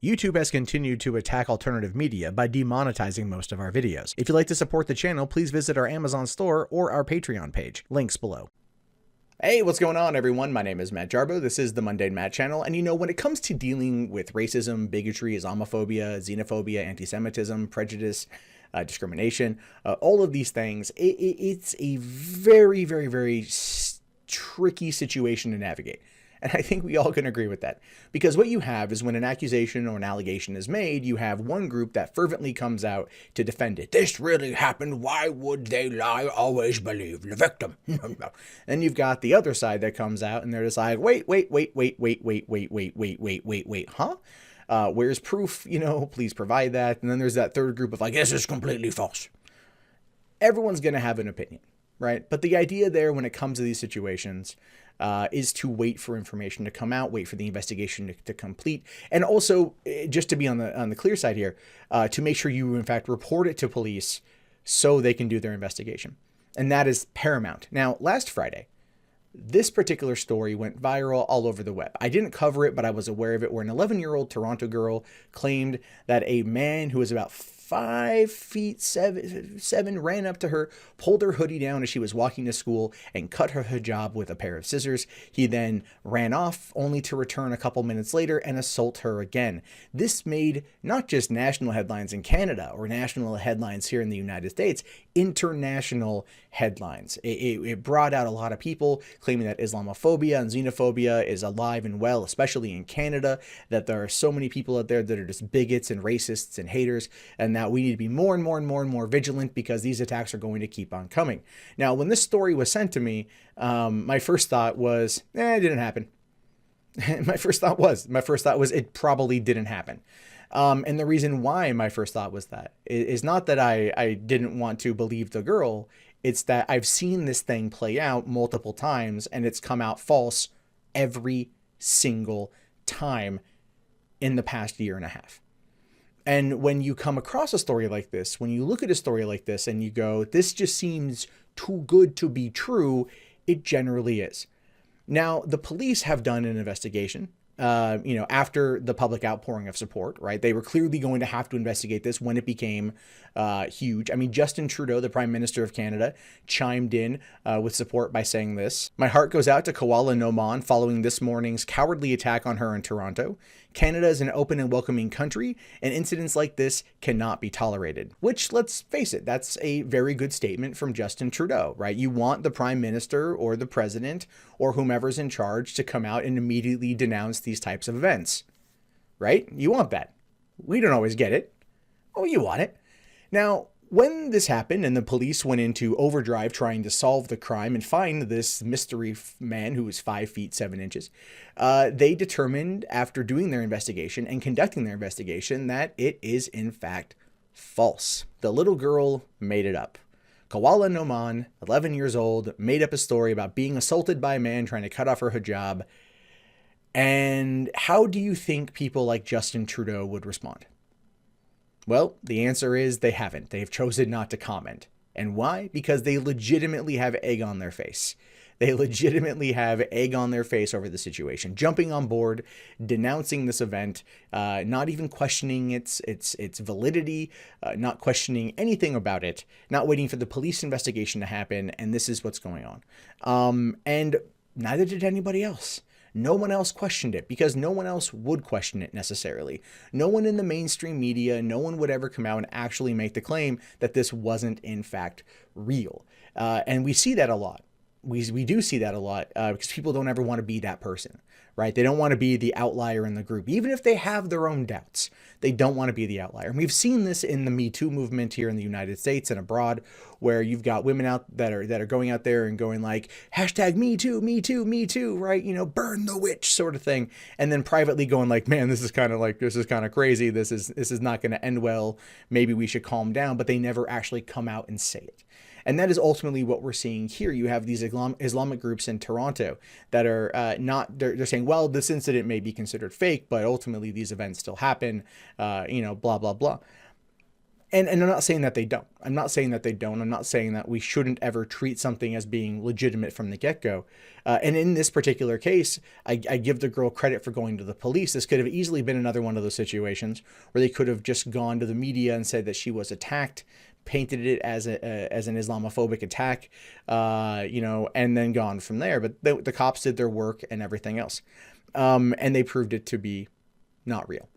YouTube has continued to attack alternative media by demonetizing most of our videos. If you'd like to support the channel, please visit our Amazon store or our Patreon page. Links below. Hey, what's going on, everyone? My name is Matt Jarbo. This is the Mundane Matt channel. And you know, when it comes to dealing with racism, bigotry, Islamophobia, xenophobia, anti-Semitism, prejudice, discrimination, all of these things, it's a very tricky situation to navigate. And I think we all can agree with that. Because what you have is when an accusation or an allegation is made, you have one group that fervently comes out to defend it. This really happened. Why would they lie? Always believe the victim. Then you've got the other side that comes out and they're just like, wait, huh? Where's proof? You know, please provide that. And then there's that third group of like, this is completely false. Everyone's going to have an opinion, right? But the idea there when it comes to these situations is to wait for information to come out, wait for the investigation to complete, and also just to be on the clear side here, to make sure you in fact report it to police so they can do their investigation. And that is paramount. Now, last Friday, this particular story went viral all over the web. I didn't cover it, but I was aware of it, where an 11-year-old Toronto girl claimed that a man who was about 5'7" ran up to her, pulled her hoodie down as she was walking to school, and cut her hijab with a pair of scissors. He then ran off, only to return a couple minutes later and assault her again. This made not just national headlines in Canada or national headlines here in the United States, international headlines. It brought out a lot of people claiming that Islamophobia and xenophobia is alive and well, especially in Canada, that there are so many people out there that are just bigots and racists and haters, and that we need to be more and more vigilant because these attacks are going to keep on coming. Now, when this story was sent to me, my first thought was, it didn't happen. My first thought was it probably didn't happen. And the reason why my first thought was that is not that I didn't want to believe the girl. It's that I've seen this thing play out multiple times and it's come out false every single time in the past year and a half. And when you come across a story like this, when you look at a story like this and you go, this just seems too good to be true, it generally is. Now, the police have done an investigation, after the public outpouring of support, right? They were clearly going to have to investigate this when it became huge. I mean, Justin Trudeau, the Prime Minister of Canada, chimed in with support by saying this: "My heart goes out to Khwalah Noman following this morning's cowardly attack on her in Toronto. Canada is an open and welcoming country, and incidents like this cannot be tolerated." Which, let's face it, that's a very good statement from Justin Trudeau, right? You want the Prime Minister or the President or whomever's in charge to come out and immediately denounce these types of events, right? You want that. We don't always get it. Oh, you want it. Now, when this happened and the police went into overdrive trying to solve the crime and find this mystery man who was 5'7", they determined after doing their investigation and conducting their investigation that it is in fact false. The little girl made it up. Khwalah Noman, 11 years old, made up a story about being assaulted by a man trying to cut off her hijab. And how do you think people like Justin Trudeau would respond? Well, the answer is they haven't. They've chosen not to comment. And why? Because they legitimately have egg on their face. They legitimately have egg on their face over the situation, jumping on board, denouncing this event, not even questioning its validity, not questioning anything about it, not waiting for the police investigation to happen, and this is what's going on. And neither did anybody else. No one else questioned it because no one else would question it necessarily. No one in the mainstream media, no one would ever come out and actually make the claim that this wasn't in fact real. And we see that a lot. We do see that a lot because people don't ever want to be that person, right? They don't want to be the outlier in the group. Even if they have their own doubts, they don't want to be the outlier. And we've seen this in the Me Too movement here in the United States and abroad, where you've got women out that are going out there and going like, hashtag me too, right? You know, burn the witch sort of thing. And then privately going like, man, this is kind of crazy. This is not going to end well. Maybe we should calm down. But they never actually come out and say it. And that is ultimately what we're seeing here. You have these Islamic groups in Toronto that are they're saying, well, this incident may be considered fake, but ultimately these events still happen, blah, blah, blah. And I'm not saying that they don't. I'm not saying that they don't. I'm not saying that we shouldn't ever treat something as being legitimate from the get-go. And in this particular case, I give the girl credit for going to the police. This could have easily been another one of those situations where they could have just gone to the media and said that she was attacked, painted it as as an Islamophobic attack, and then gone from there. But the cops did their work and everything else, and they proved it to be not real.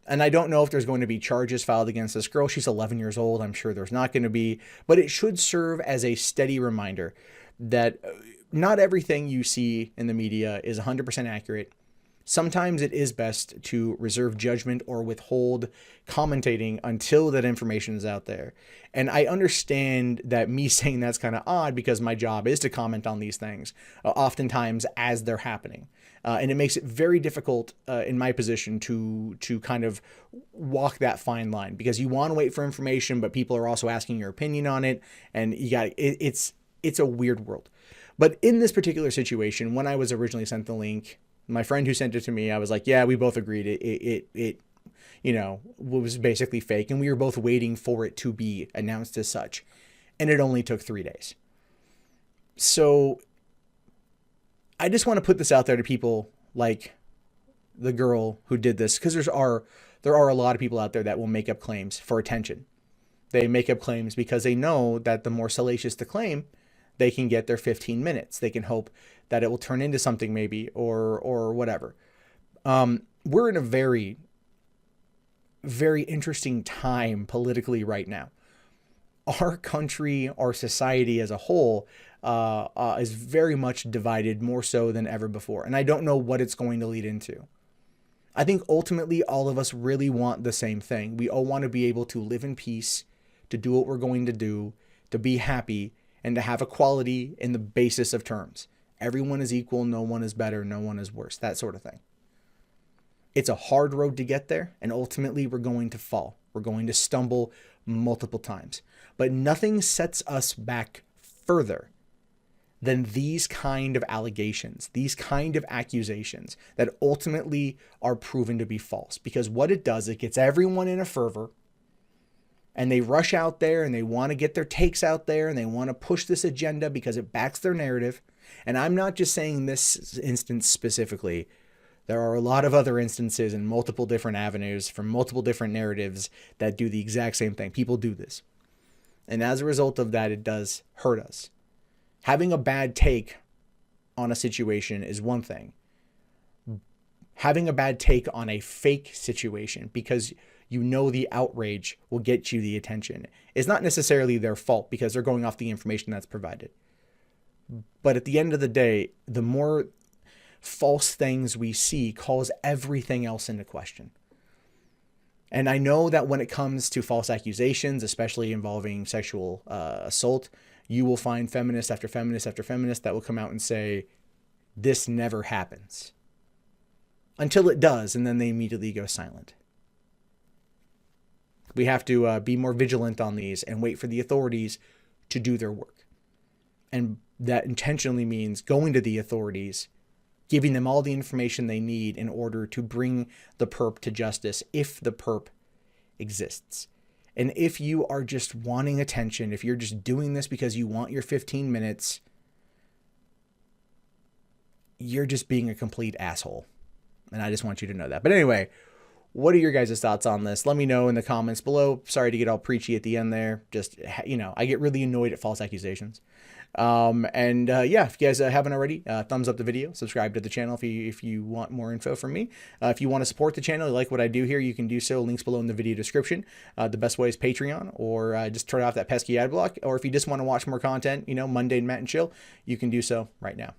And I don't know if there's going to be charges filed against this girl. She's 11 years old. I'm sure there's not going to be, but it should serve as a steady reminder that not everything you see in the media is 100% accurate. Sometimes it is best to reserve judgment or withhold commentating until that information is out there. And I understand that me saying that's kind of odd because my job is to comment on these things, oftentimes as they're happening. And it makes it very difficult in my position to kind of walk that fine line because you want to wait for information, but people are also asking your opinion on it. And it's a weird world. But in this particular situation, when I was originally sent the link, my friend who sent it to me, I was like, yeah, we both agreed it was basically fake. And we were both waiting for it to be announced as such. And it only took 3 days. So I just want to put this out there to people like the girl who did this, because there are a lot of people out there that will make up claims for attention. They make up claims because they know that the more salacious the claim, they can get their 15 minutes. They can hope that it will turn into something maybe or whatever. We're in a very, very interesting time politically right now. Our country, our society as a whole is very much divided, more so than ever before. And I don't know what it's going to lead into. I think ultimately all of us really want the same thing. We all want to be able to live in peace, to do what we're going to do, to be happy, and to have equality in the basis of terms. Everyone is equal, no one is better, no one is worse, that sort of thing. It's a hard road to get there, and ultimately we're going to fall. We're going to stumble multiple times. But nothing sets us back further than these kind of allegations, these kind of accusations that ultimately are proven to be false. Because what it does, it gets everyone in a fervor, and they rush out there and they want to get their takes out there and they want to push this agenda because it backs their narrative. And I'm not just saying this instance specifically. There are a lot of other instances in multiple different avenues from multiple different narratives that do the exact same thing. People do this. And as a result of that, it does hurt us. Having a bad take on a situation is one thing. Having a bad take on a fake situation because you know the outrage will get you the attention is not necessarily their fault because they're going off the information that's provided. But at the end of the day, the more false things we see calls everything else into question. And I know that when it comes to false accusations, especially involving sexual assault, you will find feminist after feminist after feminist that will come out and say, this never happens. Until it does, and then they immediately go silent. We have to be more vigilant on these and wait for the authorities to do their work. And that intentionally means going to the authorities, giving them all the information they need in order to bring the perp to justice if the perp exists. And if you are just wanting attention, if you're just doing this because you want your 15 minutes, you're just being a complete asshole. And I just want you to know that. But anyway, what are your guys' thoughts on this? Let me know in the comments below. Sorry to get all preachy at the end there. Just, I get really annoyed at false accusations. Yeah, if you guys haven't already, thumbs up the video, subscribe to the channel if you want more info from me. If you want to support the channel, you like what I do here, you can do so. Links below in the video description. The best way is Patreon, or just turn off that pesky ad block. Or if you just want to watch more content, Monday and Matt and Chill, you can do so right now.